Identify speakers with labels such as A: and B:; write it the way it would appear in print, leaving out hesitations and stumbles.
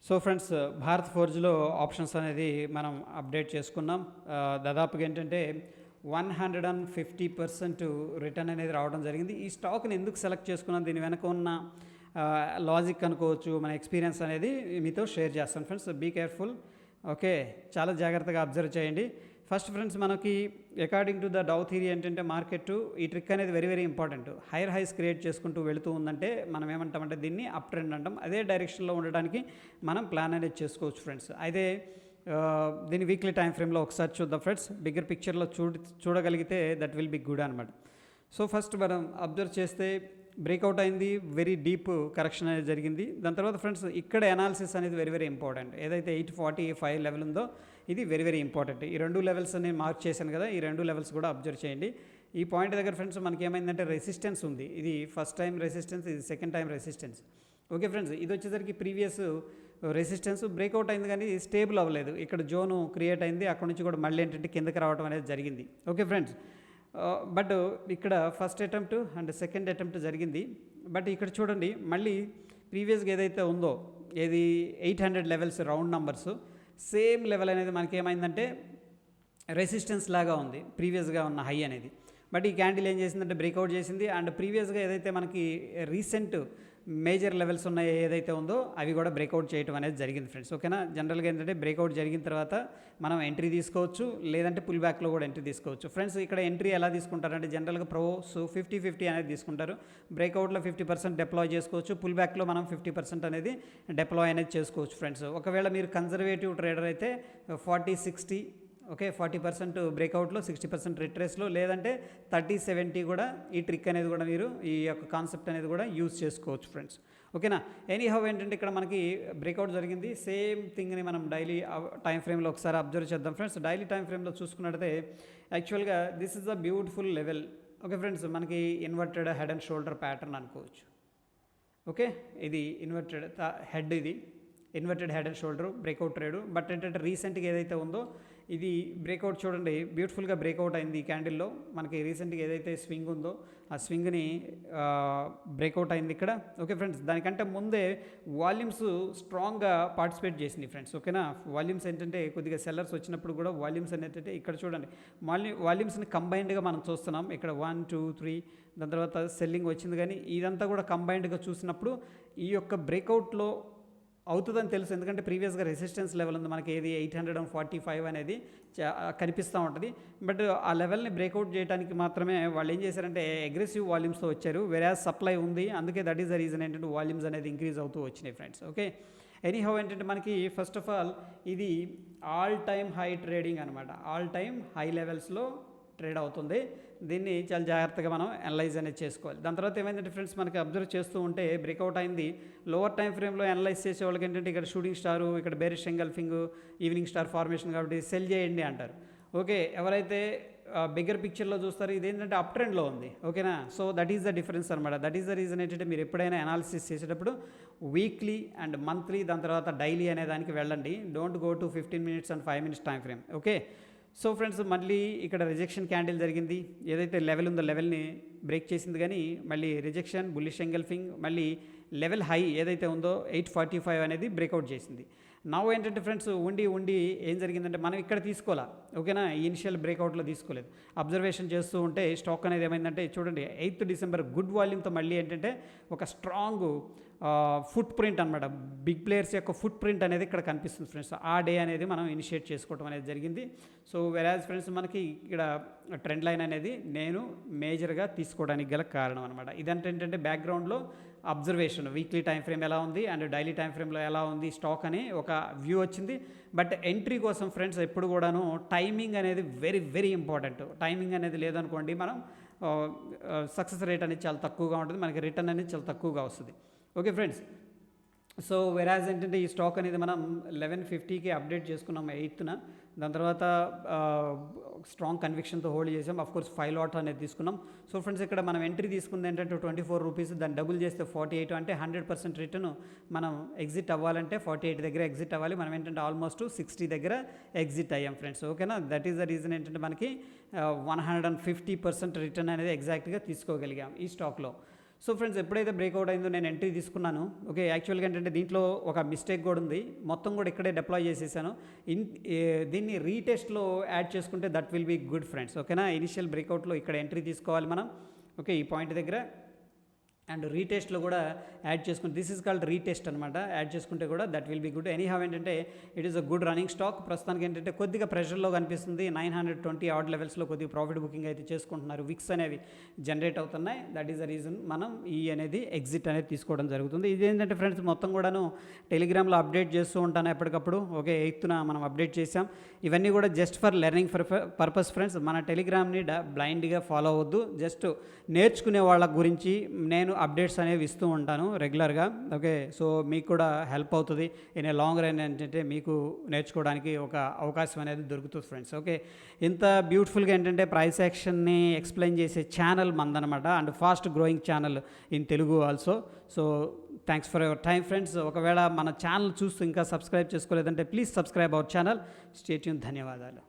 A: So friends, Bharat ఫోర్జ్లో options అనేది మనం update చేసుకున్నాం. దాదాపుగా ఏంటంటే 150% రిటర్న్ అనేది రావడం జరిగింది. ఈ స్టాక్ని ఎందుకు సెలెక్ట్ చేసుకున్నాం, దీని వెనక ఉన్న లాజిక్ అనుకోవచ్చు, మన ఎక్స్పీరియన్స్ అనేది మీతో షేర్ చేస్తాను ఫ్రెండ్స్. బీ కేర్ఫుల్, ఓకే, చాలా జాగ్రత్తగా అబ్జర్వ్ చేయండి. ఫస్ట్ ఫ్రెండ్స్, మనకి according to the Dow theory ఏంటంటే మార్కెట్ ఈ ట్రిక్ అనేది very very important. Higher highs create చేసుకుంటూ వెళుతూ ఉందంటే మనం ఏమంటామంటే దీన్ని అప్ ట్రెండ్ అంటాం. అదే డైరెక్షన్లో ఉండడానికి మనం ప్లాన్ అనేది చేసుకోవచ్చు ఫ్రెండ్స్. అయితే దీని వీక్లీ టైం ఫ్రేమ్లో ఒకసారి చూద్దాం ఫ్రెండ్స్. బిగ్గర్ పిక్చర్లో చూడగలిగితే దట్ విల్ బి గుడ్ అనమాట. సో ఫస్ట్ మనం అబ్జర్వ్ చేస్తే బ్రేక్అవుట్ అయింది, వెరీ డీప్ కరెక్షన్ అనేది జరిగింది. దాని తర్వాత ఫ్రెండ్స్ ఇక్కడ అనాలిసిస్ అనేది వెరీ వెరీ ఇంపార్టెంట్. ఏదైతే 845 లెవెల్ ఉందో ఇది వెరీ వెరీ ఇంపార్టెంట్. ఈ రెండు లెవెల్స్ నేను మార్క్ చేశాను కదా, ఈ రెండు లెవెల్స్ కూడా అబ్జర్వ్ చేయండి. ఈ పాయింట్ దగ్గర ఫ్రెండ్స్ మనకి ఏమైందంటే రెసిస్టెన్స్ ఉంది. ఇది ఫస్ట్ టైం రెసిస్టెన్స్, ఇది second time resistance. Okay friends, ఇది వచ్చేసరికి ప్రీవియస్ రెసిస్టెన్స్ బ్రేక్అవుట్ అయింది కానీ స్టేబుల్ అవ్వలేదు. ఇక్కడ జోను క్రియేట్ అయింది, అక్కడ నుంచి కూడా మళ్ళీ ఏంటంటే కిందకి రావడం అనేది జరిగింది. ఓకే ఫ్రెండ్స్, బట్ ఇక్కడ first attempt and second attempt జరిగింది. బట్ ఇక్కడ చూడండి, మళ్ళీ ప్రీవియస్గా ఏదైతే ఉందో ఏది 800 levels round numbers, same level అనేది మనకి ఏమైందంటే రెసిస్టెన్స్ లాగా ఉంది ప్రీవియస్గా ఉన్న హై అనేది. బట్ ఈ క్యాండిల్ ఏం చేసిందంటే బ్రేక్అవుట్ చేసింది. అండ్ ప్రీవియస్గా ఏదైతే మనకి రీసెంట్ మేజర్ లెవెల్స్ ఉన్నాయి ఏదైతే ఉందో అవి కూడా బ్రేక్అవుట్ చేయడం అనేది జరిగింది ఫ్రెండ్స్. ఓకేనా, జనరల్గా ఏంటంటే బ్రేక్అవుట్ జరిగిన తర్వాత మనం ఎంట్రీ తీసుకోవచ్చు, లేదంటే పుల్ బ్యాక్లో కూడా ఎంట్రీ తీసుకోవచ్చు ఫ్రెండ్స్. ఇక్కడ ఎంట్రీ ఎలా తీసుకుంటారంటే జనరల్గా ప్రోస్ 50-50 అనేది తీసుకుంటారు. బ్రేక్అవుట్లో 50% డిప్లాయ్ చేసుకోవచ్చు, పుల్ బ్యాక్లో మనం 50% అనేది డిప్లాయ్ అనేది చేసుకోవచ్చు ఫ్రెండ్స్. ఒకవేళ మీరు కన్జర్వేటివ్ ట్రేడర్ అయితే 40-60, ఓకే, 40% బ్రేక్అవుట్లో, 60% రిట్రేస్లో, లేదంటే 30-70 కూడా ఈ ట్రిక్ అనేది కూడా మీరు ఈ యొక్క కాన్సెప్ట్ అనేది కూడా యూజ్ చేసుకోవచ్చు ఫ్రెండ్స్. ఓకేనా, ఎనీ హౌ ఏంటంటే ఇక్కడ మనకి బ్రేక్అవుట్ జరిగింది. సేమ్ థింగ్ని మనం డైలీ టైం ఫ్రేమ్లో ఒకసారి అబ్జర్వ్ చేద్దాం ఫ్రెండ్స్. డైలీ టైం ఫ్రేమ్లో చూసుకున్నట్టయితే యాక్చువల్గా this is a beautiful level. Okay friends, మనకి inverted head and shoulder pattern అనుకోవచ్చు. ఓకే, ఇది ఇన్వర్టెడ్ హెడ్, ఇది inverted head and shoulder breakout trade. But ఏంటంటే రీసెంట్గా ఏదైతే ఉందో ఇది బ్రేక్అవుట్ చూడండి, బ్యూటిఫుల్గా బ్రేక్అవుట్ అయింది ఈ క్యాండిల్లో. మనకి రీసెంట్గా ఏదైతే స్వింగ్ ఉందో ఆ స్వింగ్ని బ్రేక్అవుట్ అయింది ఇక్కడ. ఓకే ఫ్రెండ్స్, దానికంటే ముందే వాల్యూమ్స్ స్ట్రాంగ్గా పార్టిసిపేట్ చేసింది ఫ్రెండ్స్. ఓకేనా, వాల్యూమ్స్ ఏంటంటే కొద్దిగా సెల్లర్స్ వచ్చినప్పుడు కూడా వాల్యూమ్స్ ఏంటంటే ఇక్కడ చూడండి, వాల్యూమ్స్ని కంబైన్డ్గా మనం చూస్తున్నాం. ఇక్కడ 1, 2, 3, దాని తర్వాత సెల్లింగ్ వచ్చింది. కానీ ఇదంతా కూడా కంబైన్డ్గా చూసినప్పుడు ఈ యొక్క బ్రేక్అవుట్లో అవుతుందని తెలుసు, ఎందుకంటే ప్రీవియస్గా రెసిస్టెన్స్ లెవెల్ ఉంది మనకి, ఏది 845 అనేది కనిపిస్తూ ఉంటుంది. బట్ ఆ లెవెల్ని బ్రేక్అవుట్ చేయడానికి మాత్రమే వాళ్ళు ఏం చేశారంటే అగ్రెసివ్ వాల్యూమ్స్తో వచ్చారు. వెరాజ్ సప్లై ఉంది, అందుకే దట్ ఈస్ ద రీజన్ ఏంటంటే వాల్యూమ్స్ అనేది ఇంక్రీజ్ అవుతూ వచ్చినాయి ఫ్రెండ్స్. ఓకే, ఎనీ హౌ ఏంటంటే మనకి ఫస్ట్ ఆఫ్ ఆల్ ఇది ఆల్ టైమ్ హై ట్రేడింగ్ అనమాట. ఆల్ టైమ్ హై లెవెల్స్లో ట్రేడ్ అవుతుంది. దీన్ని చాలా జాగ్రత్తగా మనం అనలైజ్ అనేది చేసుకోవాలి. దాని తర్వాత ఏమైందంటే ఫ్రెండ్స్, మనకి అబ్జర్వ్ చేస్తూ ఉంటే బ్రేక్అవుట్ అయింది. లోవర్ టైం ఫ్రేమ్లో అనలైజ్ చేసే వాళ్ళకి ఏంటంటే ఇక్కడ షూటింగ్ స్టారు, ఇక్కడ bearish engulfing, evening star formation, కాబట్టి సెల్ చేయండి అంటారు. ఓకే, ఎవరైతే బిగ్గర్ పిక్చర్లో చూస్తారో ఇదేంటంటే అప్ ట్రెండ్లో ఉంది. ఓకేనా, so that is the difference అనమాట. దట్ ఈస్ ద రీజన్ ఏంటంటే మీరు ఎప్పుడైనా అనాలిసిస్ చేసేటప్పుడు వీక్లీ అండ్ మంత్లీ, దాని తర్వాత డైలీ అనే దానికి వెళ్ళండి. Don't go to 15 minutes and 5 minutes time frame. Okay, so friends, మళ్ళీ ఇక్కడ రిజెక్షన్ క్యాండిల్ జరిగింది. ఏదైతే లెవెల్ ఉందో లెవెల్ని బ్రేక్ చేసింది, కానీ మళ్ళీ రిజెక్షన్, బుల్లిష్ ఎంగల్ఫింగ్, మళ్ళీ లెవెల్ హై ఏదైతే ఉందో 845 అనేది బ్రేక్అవుట్ చేసింది. నా ఏంటంటే ఫ్రెండ్స్, ఉండి ఏం జరిగిందంటే మనం ఇక్కడ తీసుకోవాలా. ఓకేనా, ఇనిషియల్ బ్రేక్అవుట్లో తీసుకోలేదు. అబ్జర్వేషన్ చేస్తూ ఉంటే స్టాక్ అనేది ఏమైందంటే చూడండి, 8th December గుడ్ వాల్యూమ్తో మళ్ళీ ఏంటంటే ఒక స్ట్రాంగ్ ఫుట్ ప్రింట్ అనమాట, బిగ్ ప్లేయర్స్ యొక్క ఫుట్ ప్రింట్ అనేది ఇక్కడ కనిపిస్తుంది ఫ్రెండ్స్. ఆ డే అనేది మనం ఇనిషియేట్ చేసుకోవడం అనేది జరిగింది. సో వెరాజ్ ఫ్రెండ్స్, మనకి ఇక్కడ ట్రెండ్ లైన్ అనేది నేను మేజర్గా తీసుకోవడానికి గల కారణం అనమాట. ఇదంటే ఏంటంటే బ్యాక్గ్రౌండ్లో అబ్జర్వేషన్, వీక్లీ టైం ఫ్రేమ్ ఎలా ఉంది అండ్ డైలీ టైం ఫ్రేమ్లో ఎలా ఉంది స్టాక్ అని ఒక వ్యూ వచ్చింది. బట్ ఎంట్రీ కోసం ఫ్రెండ్స్ ఎప్పుడు కూడాను టైమింగ్ అనేది వెరీ వెరీ ఇంపార్టెంట్. టైమింగ్ అనేది లేదనుకోండి, మనం సక్సెస్ రేట్ అనేది చాలా తక్కువగా ఉంటుంది, మనకి రిటర్న్ అనేది చాలా తక్కువగా వస్తుంది. ఓకే ఫ్రెండ్స్, సో వెరాజ్ ఏంటంటే ఈ స్టాక్ అనేది మనం 1150కి అప్డేట్ చేసుకున్నాం 8th. దాని తర్వాత స్ట్రాంగ్ కన్విక్షన్తో హోల్డ్ చేసాం. అఫ్కోర్స్ 5 lot అనేది తీసుకున్నాం. సో ఫ్రెండ్స్, ఇక్కడ మనం ఎంట్రీ తీసుకుంది ఏంటంటే 24 రూపీస్, దాన్ని డబుల్ చేస్తే 48, అంటే 100% రిటర్న్. మనం ఎగ్జిట్ అవ్వాలంటే 48 దగ్గర ఎగ్జిట్ అవ్వాలి. మనం ఏంటంటే ఆల్మోస్ట్ 60 దగ్గర ఎగ్జిట్ అయ్యాం ఫ్రెండ్స్. ఓకేనా, దట్ ఈస్ ద రీజన్ ఏంటంటే మనకి 150% రిటర్న్ అనేది ఎగ్జాక్ట్గా తీసుకోగలిగాం ఈ స్టాక్లో. సో ఫ్రెండ్స్ ఎప్పుడైతే బ్రేక్అవుట్ అయిందో నేను ఎంట్రీ తీసుకున్నాను. ఓకే, యాక్చువల్గా ఏంటంటే దీంట్లో ఒక మిస్టేక్ కూడా ఉంది. మొత్తం కూడా ఇక్కడే డిప్లాయ్ చేసేసాను. దీన్ని రీటెస్ట్లో యాడ్ చేసుకుంటే that will be good friends. ఓకేనా, ఇనిషియల్ బ్రేక్అవుట్లో ఇక్కడ ఎంట్రీ తీసుకోవాలి మనం. ఓకే, ఈ పాయింట్ దగ్గర అండ్ రీటెస్ట్లో కూడా యాడ్ చేసుకుంటే దిస్ ఈజ్ కాల్డ్ రీటెస్ట్ అనమాట. యాడ్ చేసుకుంటే కూడా that will be good. Anyhow ఏంటంటే it is a good running stock. ప్రస్తుతానికి ఏంటంటే కొద్దిగా ప్రెషర్లో కనిపిస్తుంది. 920 ఆడ్ లెవెల్స్లో కొద్దిగా ప్రాఫిట్ బుకింగ్ అయితే చేసుకుంటున్నారు. విక్స్ అనేవి జనరేట్ అవుతున్నాయి. దట్ ఈస్ ద రీజన్ మనం ఈ అనేది ఎగ్జిట్ అనేది తీసుకోవడం జరుగుతుంది. ఇదేంటంటే ఫ్రెండ్స్ మొత్తం కూడాను టెలిగ్రామ్లో అప్డేట్ చేస్తూ ఉంటాను ఎప్పటికప్పుడు. ఓకే, 8th మనం అప్డేట్ చేసాం. ఇవన్నీ కూడా just for learning purpose friends. మన టెలిగ్రామ్ని బ్లైండ్గా ఫాలో అవ్వద్దు. జస్ట్ నేర్చుకునే వాళ్ళ గురించి నేను అప్డేట్స్ అనేవి ఇస్తూ ఉంటాను రెగ్యులర్గా. ఓకే, సో మీకు కూడా హెల్ప్ అవుతుంది. ఇన్ ఏ లాంగ్ రన్ ఏంటంటే మీకు నేర్చుకోవడానికి ఒక అవకాశం అనేది దొరుకుతుంది ఫ్రెండ్స్. ఓకే, ఇంత బ్యూటిఫుల్గా ఏంటంటే ప్రైస్ యాక్షన్ని ఎక్స్ప్లెయిన్ చేసే ఛానల్ మందనమాట. And fast growing channel in Telugu also. So thanks for your time friends. ఒకవేళ మన ఛానల్ చూస్తూ ఇంకా సబ్స్క్రైబ్ చేసుకోలేదంటే please subscribe our channel. Stay tune. ధన్యవాదాలు.